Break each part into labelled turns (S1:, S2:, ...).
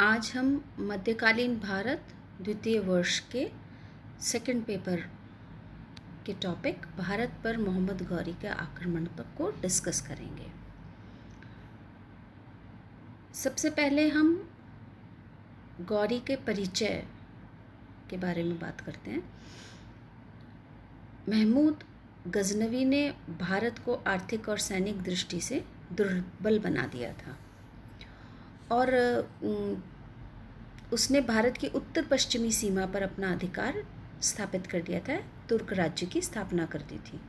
S1: आज हम मध्यकालीन भारत द्वितीय वर्ष के सेकंड पेपर के टॉपिक भारत पर मोहम्मद गौरी के आक्रमण तक को डिस्कस करेंगे। सबसे पहले हम गौरी के परिचय के बारे में बात करते हैं। महमूद गजनवी ने भारत को आर्थिक और सैनिक दृष्टि से दुर्बल बना दिया था और उसने भारत की उत्तर पश्चिमी सीमा पर अपना अधिकार स्थापित कर दिया था, तुर्क राज्य की स्थापना कर दी थी।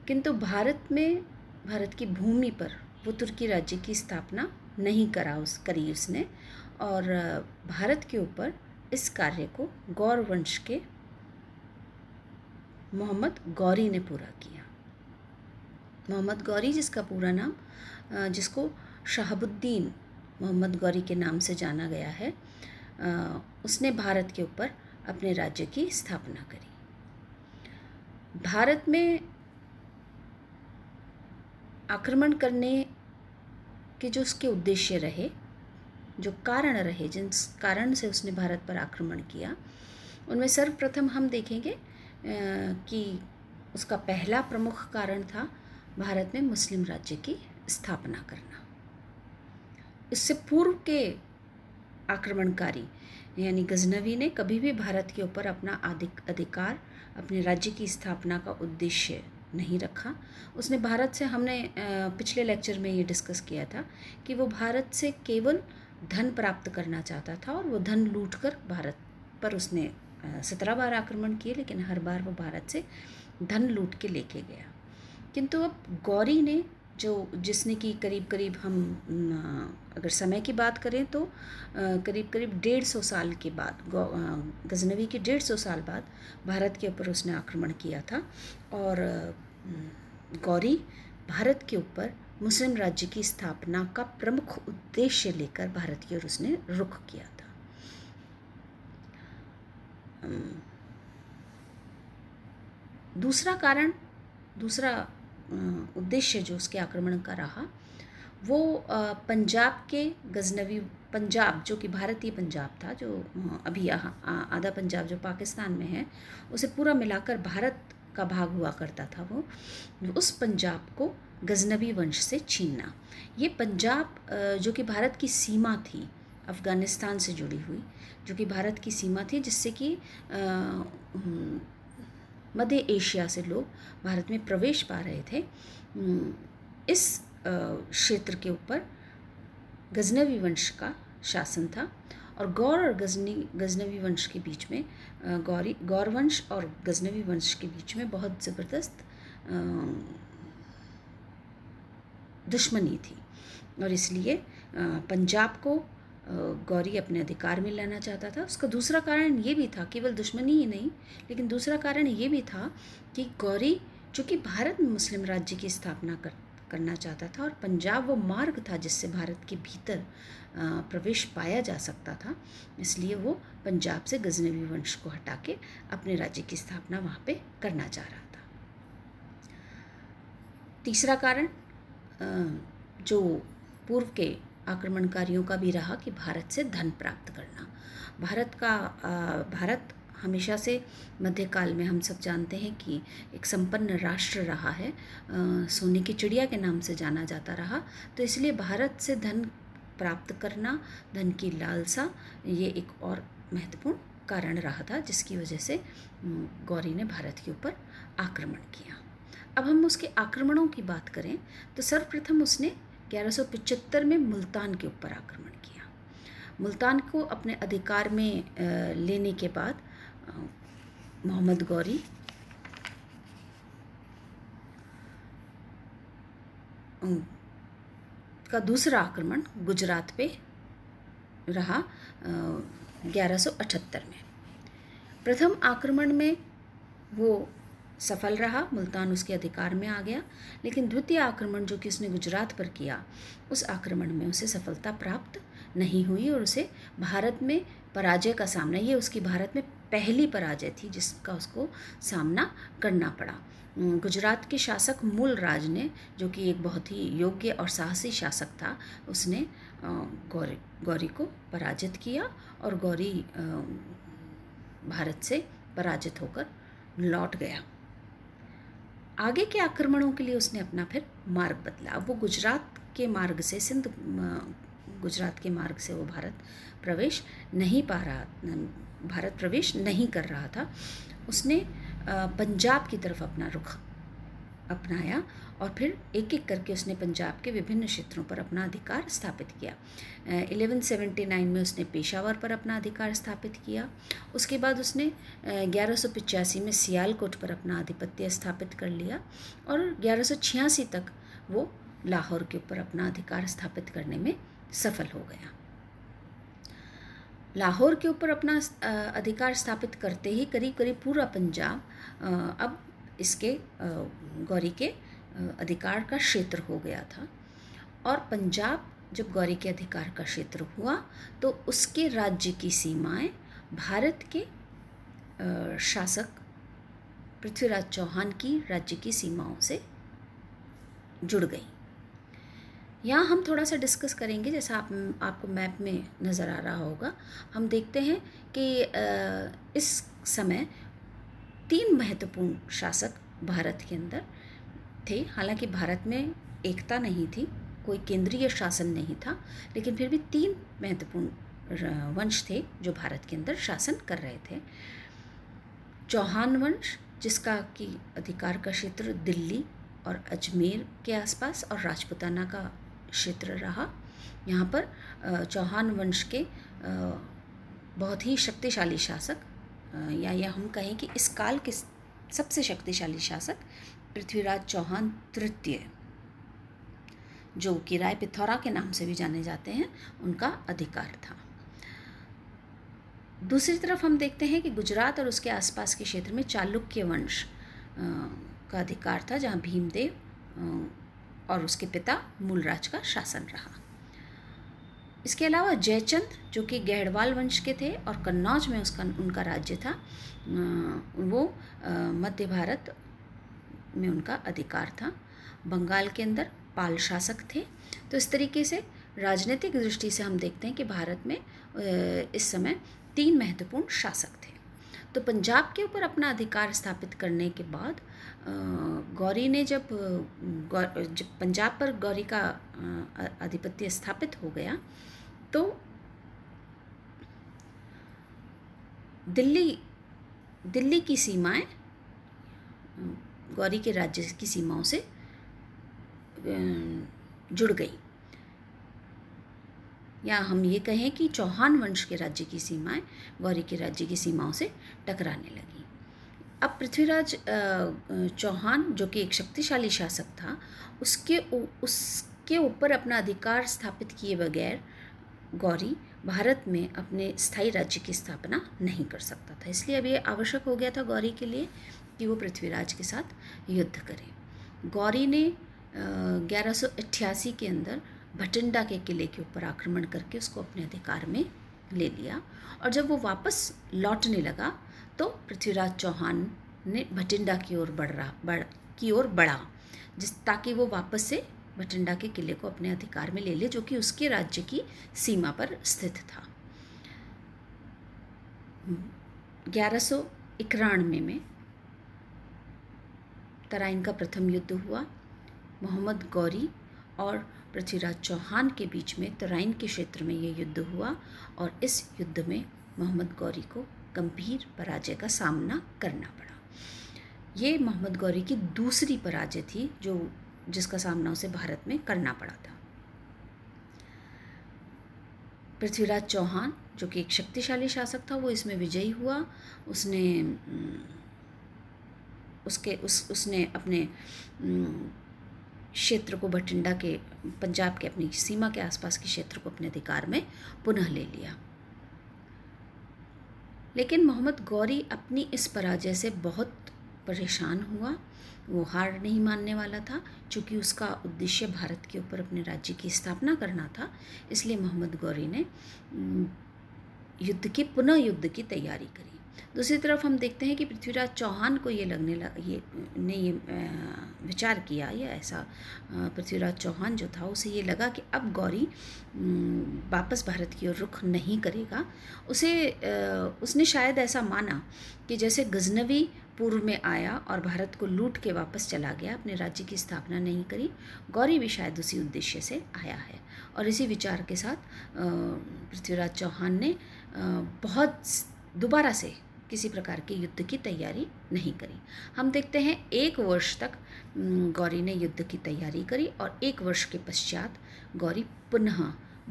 S1: किंतु भारत की भूमि पर वो तुर्की राज्य की स्थापना नहीं करी उसने, और भारत के ऊपर इस कार्य को गौर वंश के मोहम्मद गौरी ने पूरा किया। मोहम्मद गौरी, जिसका पूरा नाम जिसको शहाबुद्दीन मोहम्मद गौरी के नाम से जाना गया है, उसने भारत के ऊपर अपने राज्य की स्थापना करी। भारत में आक्रमण करने के जो उसके उद्देश्य रहे, जो कारण रहे, जिन कारण से उसने भारत पर आक्रमण किया, उनमें सर्वप्रथम हम देखेंगे कि उसका पहला प्रमुख कारण था भारत में मुस्लिम राज्य की स्थापना करना। इससे पूर्व के आक्रमणकारी यानी गजनवी ने कभी भी भारत के ऊपर अपना अधिकार, अपने राज्य की स्थापना का उद्देश्य नहीं रखा। उसने भारत से, हमने पिछले लेक्चर में ये डिस्कस किया था कि वो भारत से केवल धन प्राप्त करना चाहता था, और वो धन लूटकर भारत पर उसने 17 बार आक्रमण किए, लेकिन हर बार वो भारत से धन लूट के लेके गया। किंतु अब गौरी ने, जिसने कि करीब हम अगर समय की बात करें तो करीब 150 साल के बाद, गजनवी के 150 साल बाद भारत के ऊपर उसने आक्रमण किया था, और गौरी भारत के ऊपर मुस्लिम राज्य की स्थापना का प्रमुख उद्देश्य लेकर भारत की ओर उसने रुख किया था। दूसरा उद्देश्य जो उसके आक्रमण का रहा, वो पंजाब के गजनवी, पंजाब जो कि भारतीय पंजाब था, जो अभी यहाँ आधा पंजाब जो पाकिस्तान में है, उसे पूरा मिलाकर भारत का भाग हुआ करता था, वो उस पंजाब को गजनवी वंश से छीनना। ये पंजाब जो कि भारत की सीमा थी, अफ़गानिस्तान से जुड़ी हुई, जो कि भारत की सीमा थी, जिससे कि मध्य एशिया से लोग भारत में प्रवेश पा रहे थे। इस क्षेत्र के ऊपर गजनवी वंश का शासन था, और गौर और गजनवी वंश के बीच में, गौर वंश और गजनवी वंश के बीच में बहुत ज़बरदस्त दुश्मनी थी, और इसलिए पंजाब को गौरी अपने अधिकार में लाना चाहता था। उसका दूसरा कारण ये भी था, केवल दुश्मनी ही नहीं, लेकिन दूसरा कारण ये भी था कि गौरी, जो कि भारत में मुस्लिम राज्य की स्थापना करना चाहता था, और पंजाब वो मार्ग था जिससे भारत के भीतर प्रवेश पाया जा सकता था, इसलिए वो पंजाब से गजनवी वंश को हटा के अपने राज्य की स्थापना वहाँ पे करना चाह रहा था। तीसरा कारण जो पूर्व के आक्रमणकारियों का भी रहा कि भारत से धन प्राप्त करना। भारत हमेशा से मध्यकाल में, हम सब जानते हैं कि एक संपन्न राष्ट्र रहा है, सोने की चिड़िया के नाम से जाना जाता रहा, तो इसलिए भारत से धन प्राप्त करना, धन की लालसा, ये एक और महत्वपूर्ण कारण रहा था, जिसकी वजह से गौरी ने भारत के ऊपर आक्रमण किया। अब हम उसके आक्रमणों की बात करें तो सर्वप्रथम उसने 1175 में मुल्तान के ऊपर आक्रमण किया। मुल्तान को अपने अधिकार में लेने के बाद मोहम्मद गौरी का दूसरा आक्रमण गुजरात पे रहा 1178 में। प्रथम आक्रमण में वो सफल रहा, मुल्तान उसके अधिकार में आ गया, लेकिन द्वितीय आक्रमण जो कि उसने गुजरात पर किया, उस आक्रमण में उसे सफलता प्राप्त नहीं हुई, और उसे भारत में पराजय का सामना, ये उसकी भारत में पहली पराजय थी जिसका उसको सामना करना पड़ा। गुजरात के शासक मूलराज ने, जो कि एक बहुत ही योग्य और साहसी शासक था, उसने गौरी को पराजित किया और गौरी भारत से पराजित होकर लौट गया। आगे के आक्रमणों के लिए उसने अपना फिर मार्ग बदला। अब वो गुजरात के मार्ग से, गुजरात के मार्ग से वो भारत प्रवेश नहीं कर रहा था। उसने पंजाब की तरफ अपना रुख अपनाया और फिर एक एक करके उसने पंजाब के विभिन्न क्षेत्रों पर अपना अधिकार स्थापित किया। 1179 में उसने पेशावर पर अपना अधिकार स्थापित किया। उसके बाद उसने 1185 में सियालकोट पर अपना आधिपत्य स्थापित कर लिया और 1186 तक वो लाहौर के ऊपर अपना अधिकार स्थापित करने में सफल हो गया। लाहौर के ऊपर अपना अधिकार स्थापित करते ही करीब करीब पूरा पंजाब अब इसके गौरी के अधिकार का क्षेत्र हो गया था। और पंजाब जब गौरी के अधिकार का क्षेत्र हुआ तो उसके राज्य की सीमाएं भारत के शासक पृथ्वीराज चौहान की राज्य की सीमाओं से जुड़ गई। यहाँ हम थोड़ा सा डिस्कस करेंगे, जैसा आपको मैप में नज़र आ रहा होगा। हम देखते हैं कि इस समय 3 महत्वपूर्ण शासक भारत के अंदर थे। हालांकि भारत में एकता नहीं थी, कोई केंद्रीय शासन नहीं था, लेकिन फिर भी 3 महत्वपूर्ण वंश थे जो भारत के अंदर शासन कर रहे थे। चौहान वंश, जिसका कि अधिकार का क्षेत्र दिल्ली और अजमेर के आसपास और राजपूताना का क्षेत्र रहा। यहाँ पर चौहान वंश के बहुत ही शक्तिशाली शासक, या हम कहें कि इस काल के सबसे शक्तिशाली शासक पृथ्वीराज चौहान तृतीय, जो कि राय पिथौरा के नाम से भी जाने जाते हैं, उनका अधिकार था। दूसरी तरफ हम देखते हैं कि गुजरात और उसके आसपास के क्षेत्र में चालुक्य वंश का अधिकार था, जहाँ भीमदेव और उसके पिता मूलराज का शासन रहा। इसके अलावा जयचंद, जो कि गढ़वाल वंश के थे और कन्नौज में उनका राज्य था, वो मध्य भारत में उनका अधिकार था। बंगाल के अंदर पाल शासक थे। तो इस तरीके से राजनीतिक दृष्टि से हम देखते हैं कि भारत में इस समय 3 महत्वपूर्ण शासक थे। तो पंजाब के ऊपर अपना अधिकार स्थापित करने के बाद गौरी ने जब पंजाब पर गौरी का आधिपत्य स्थापित हो गया तो दिल्ली की सीमाएं गौरी के राज्य की सीमाओं से जुड़ गई, या हम ये कहें कि चौहान वंश के राज्य की सीमाएं गौरी के राज्य की सीमाओं से टकराने लगी। अब पृथ्वीराज चौहान, जो कि एक शक्तिशाली शासक था, उसके ऊपर अपना अधिकार स्थापित किए बगैर गौरी भारत में अपने स्थायी राज्य की स्थापना नहीं कर सकता था। इसलिए अब ये आवश्यक हो गया था गौरी के लिए कि वो पृथ्वीराज के साथ युद्ध करे। गौरी ने 1188 के अंदर भटिंडा के किले के ऊपर आक्रमण करके उसको अपने अधिकार में ले लिया, और जब वो वापस लौटने लगा तो पृथ्वीराज चौहान ने भटिंडा की ओर बढ़ा ताकि वो वापस से भटिंडा के किले को अपने अधिकार में ले ले, जो कि उसके राज्य की सीमा पर स्थित था। 1191 में तराइन का प्रथम युद्ध हुआ। मोहम्मद गौरी और पृथ्वीराज चौहान के बीच में तराइन के क्षेत्र में ये युद्ध हुआ, और इस युद्ध में मोहम्मद गौरी को गंभीर पराजय का सामना करना पड़ा। ये मोहम्मद गौरी की दूसरी पराजय थी जिसका सामना उसे भारत में करना पड़ा था। पृथ्वीराज चौहान, जो कि एक शक्तिशाली शासक था, वो इसमें विजयी हुआ। उसने अपने क्षेत्र को भटिंडा के पंजाब के अपनी सीमा के आसपास के क्षेत्र को अपने अधिकार में पुनः ले लिया। लेकिन मोहम्मद गौरी अपनी इस पराजय से बहुत परेशान हुआ। वो हार नहीं मानने वाला था, चूँकि उसका उद्देश्य भारत के ऊपर अपने राज्य की स्थापना करना था। इसलिए मोहम्मद गौरी ने पुनः युद्ध की तैयारी करी। दूसरी तरफ हम देखते हैं कि पृथ्वीराज चौहान को ये विचार किया, या ऐसा पृथ्वीराज चौहान जो था उसे ये लगा कि अब गौरी वापस भारत की ओर रुख नहीं करेगा। उसने शायद ऐसा माना कि जैसे गजनवी पूर्व में आया और भारत को लूट के वापस चला गया, अपने राज्य की स्थापना नहीं करी, गौरी भी शायद उसी उद्देश्य से आया है। और इसी विचार के साथ पृथ्वीराज चौहान ने बहुत दोबारा से किसी प्रकार के युद्ध की तैयारी नहीं करी। हम देखते हैं 1 वर्ष तक गौरी ने युद्ध की तैयारी करी और 1 वर्ष के पश्चात गौरी पुनः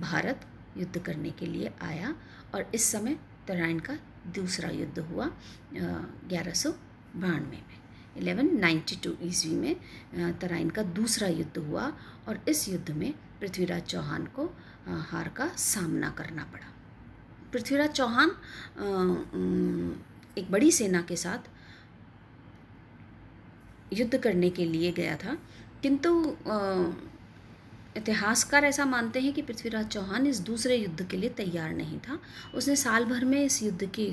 S1: भारत युद्ध करने के लिए आया और इस समय तराइन का दूसरा युद्ध हुआ 1192 में। 1192 ईस्वी में तराइन का दूसरा युद्ध हुआ और इस युद्ध में पृथ्वीराज चौहान को हार का सामना करना पड़ा। पृथ्वीराज चौहान एक बड़ी सेना के साथ युद्ध करने के लिए गया था, किंतु इतिहासकार ऐसा मानते हैं कि पृथ्वीराज चौहान इस दूसरे युद्ध के लिए तैयार नहीं था। उसने साल भर में इस युद्ध की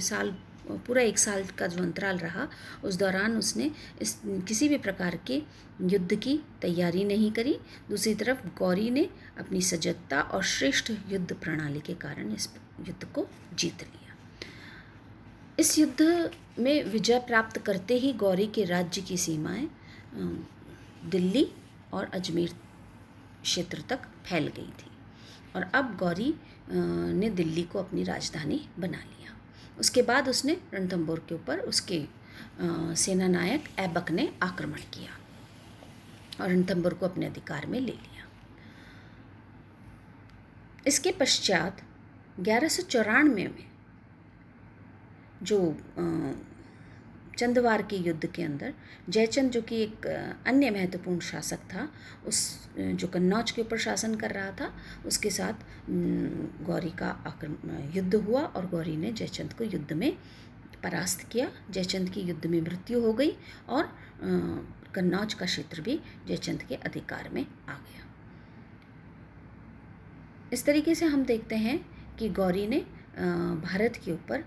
S1: पूरा 1 साल का जो अंतराल रहा उस दौरान उसने किसी भी प्रकार के युद्ध की तैयारी नहीं करी। दूसरी तरफ गौरी ने अपनी सजगता और श्रेष्ठ युद्ध प्रणाली के कारण इस युद्ध को जीत लिया। इस युद्ध में विजय प्राप्त करते ही गौरी के राज्य की सीमाएं दिल्ली और अजमेर क्षेत्र तक फैल गई थी और अब गौरी ने दिल्ली को अपनी राजधानी बना लिया। उसके बाद उसने रणथंभौर के ऊपर उसके सेनानायक ऐबक ने आक्रमण किया और रणथंभौर को अपने अधिकार में ले लिया। इसके पश्चात 1194 में जो चंदवार के युद्ध के अंदर जयचंद, जो कि एक अन्य महत्वपूर्ण शासक था, जो कन्नौज के ऊपर शासन कर रहा था, उसके साथ गौरी का युद्ध हुआ और गौरी ने जयचंद को युद्ध में परास्त किया। जयचंद की युद्ध में मृत्यु हो गई और कन्नौज का क्षेत्र भी जयचंद के अधिकार में आ गया। इस तरीके से हम देखते हैं कि गौरी ने भारत के ऊपर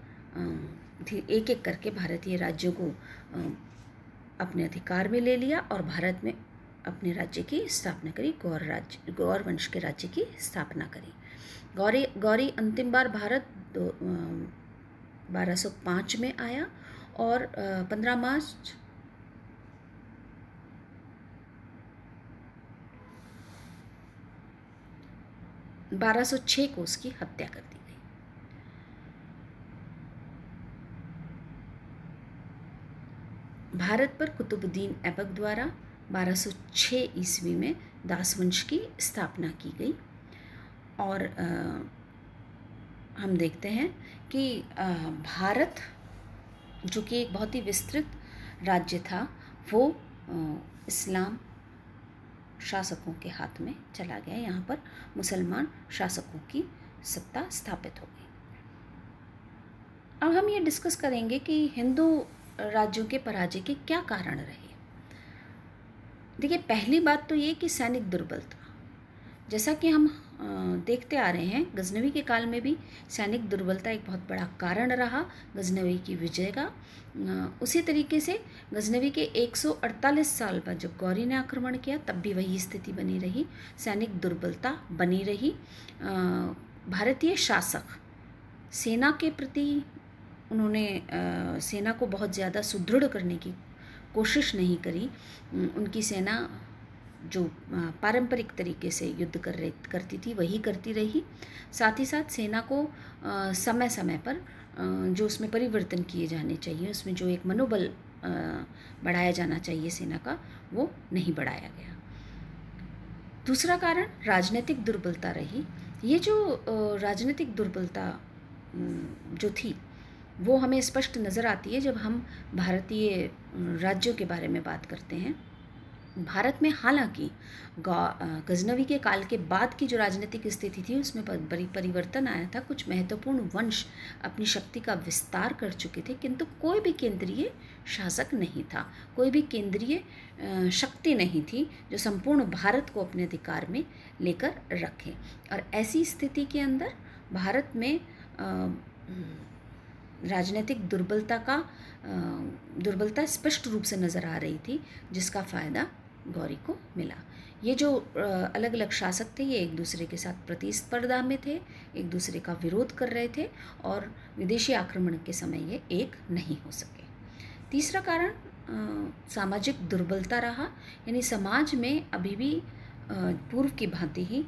S1: एक एक करके भारतीय राज्यों को अपने अधिकार में ले लिया और भारत में अपने राज्य की स्थापना करी, गौर वंश के राज्य की स्थापना करी। गौरी अंतिम बार भारत 1205 में आया और 15 मार्च 1206 को उसकी हत्या कर दी गई। भारत पर कुतुबुद्दीन ऐबक द्वारा 1206 ईस्वी में दासवंश की स्थापना की गई और हम देखते हैं कि भारत, जो कि एक बहुत ही विस्तृत राज्य था, वो इस्लाम शासकों के हाथ में चला गया। यहाँ पर मुसलमान शासकों की सत्ता स्थापित हो गई। अब हम ये डिस्कस करेंगे कि हिंदू राज्यों के पराजय के क्या कारण रहे। देखिए, पहली बात तो ये कि सैनिक दुर्बलता, जैसा कि हम देखते आ रहे हैं, गजनवी के काल में भी सैनिक दुर्बलता एक बहुत बड़ा कारण रहा गजनवी की विजय का। उसी तरीके से गजनवी के 148 साल बाद जब गौरी ने आक्रमण किया तब भी वही स्थिति बनी रही, सैनिक दुर्बलता बनी रही। भारतीय शासक सेना के प्रति उन्होंने सेना को बहुत ज़्यादा सुदृढ़ करने की कोशिश नहीं करी। उनकी सेना जो पारंपरिक तरीके से युद्ध करती थी वही करती रही। साथ ही साथ सेना को समय समय पर जो उसमें परिवर्तन किए जाने चाहिए, उसमें जो एक मनोबल बढ़ाया जाना चाहिए सेना का, वो नहीं बढ़ाया गया। दूसरा कारण राजनीतिक दुर्बलता रही। ये जो राजनीतिक दुर्बलता जो थी वो हमें स्पष्ट नज़र आती है जब हम भारतीय राज्यों के बारे में बात करते हैं। भारत में हालांकि गजनवी के काल के बाद की जो राजनीतिक स्थिति थी उसमें परिवर्तन आया था। कुछ महत्वपूर्ण वंश अपनी शक्ति का विस्तार कर चुके थे, किंतु कोई भी केंद्रीय शासक नहीं था, कोई भी केंद्रीय शक्ति नहीं थी जो संपूर्ण भारत को अपने अधिकार में लेकर रखे। और ऐसी स्थिति के अंदर भारत में राजनीतिक दुर्बलता स्पष्ट रूप से नज़र आ रही थी, जिसका फ़ायदा गौरी को मिला। ये जो अलग अलग शासक थे ये एक दूसरे के साथ प्रतिस्पर्धा में थे, एक दूसरे का विरोध कर रहे थे और विदेशी आक्रमण के समय ये एक नहीं हो सके। तीसरा कारण सामाजिक दुर्बलता रहा, यानी समाज में अभी भी पूर्व की भांति ही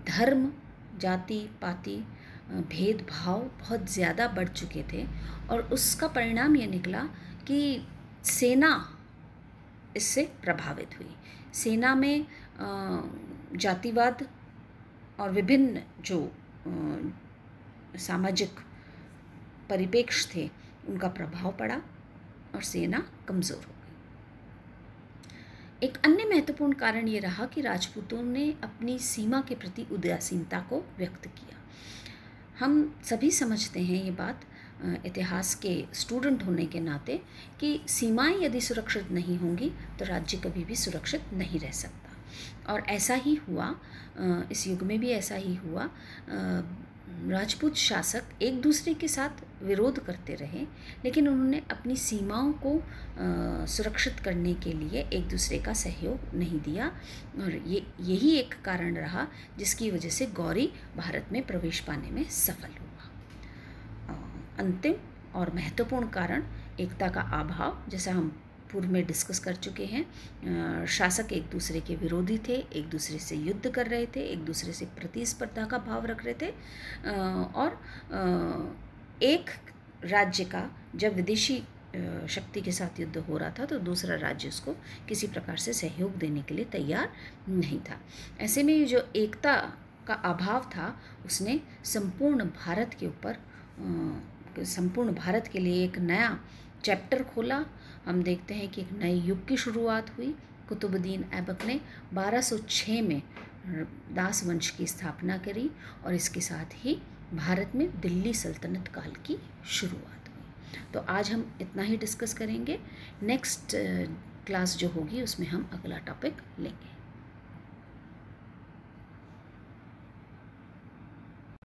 S1: धर्म, जाति पाति, भेदभाव बहुत ज़्यादा बढ़ चुके थे और उसका परिणाम ये निकला कि सेना इससे प्रभावित हुई। सेना में जातिवाद और विभिन्न जो सामाजिक परिप्रेक्ष्य थे उनका प्रभाव पड़ा और सेना कमज़ोर हो गई। एक अन्य महत्वपूर्ण कारण ये रहा कि राजपूतों ने अपनी सीमा के प्रति उदासीनता को व्यक्त किया। हम सभी समझते हैं ये बात इतिहास के स्टूडेंट होने के नाते कि सीमाएं यदि सुरक्षित नहीं होंगी तो राज्य कभी भी सुरक्षित नहीं रह सकता। और ऐसा ही हुआ, इस युग में भी ऐसा ही हुआ। राजपूत शासक एक दूसरे के साथ विरोध करते रहे, लेकिन उन्होंने अपनी सीमाओं को सुरक्षित करने के लिए एक दूसरे का सहयोग नहीं दिया और यही एक कारण रहा जिसकी वजह से गौरी भारत में प्रवेश पाने में सफल हुआ। अंतिम और महत्वपूर्ण कारण एकता का अभाव, जैसा हम पूर्व में डिस्कस कर चुके हैं। शासक एक दूसरे के विरोधी थे, एक दूसरे से युद्ध कर रहे थे, एक दूसरे से प्रतिस्पर्धा का भाव रख रहे थे और एक राज्य का जब विदेशी शक्ति के साथ युद्ध हो रहा था तो दूसरा राज्य उसको किसी प्रकार से सहयोग देने के लिए तैयार नहीं था। ऐसे में जो एकता का अभाव था उसने संपूर्ण भारत के लिए एक नया चैप्टर खोला। हम देखते हैं कि एक नए युग की शुरुआत हुई। कुतुबुद्दीन ऐबक ने 1206 में दास वंश की स्थापना करी और इसके साथ ही भारत में दिल्ली सल्तनत काल की शुरुआत हुई। तो आज हम इतना ही डिस्कस करेंगे। नेक्स्ट क्लास जो होगी उसमें हम अगला टॉपिक लेंगे।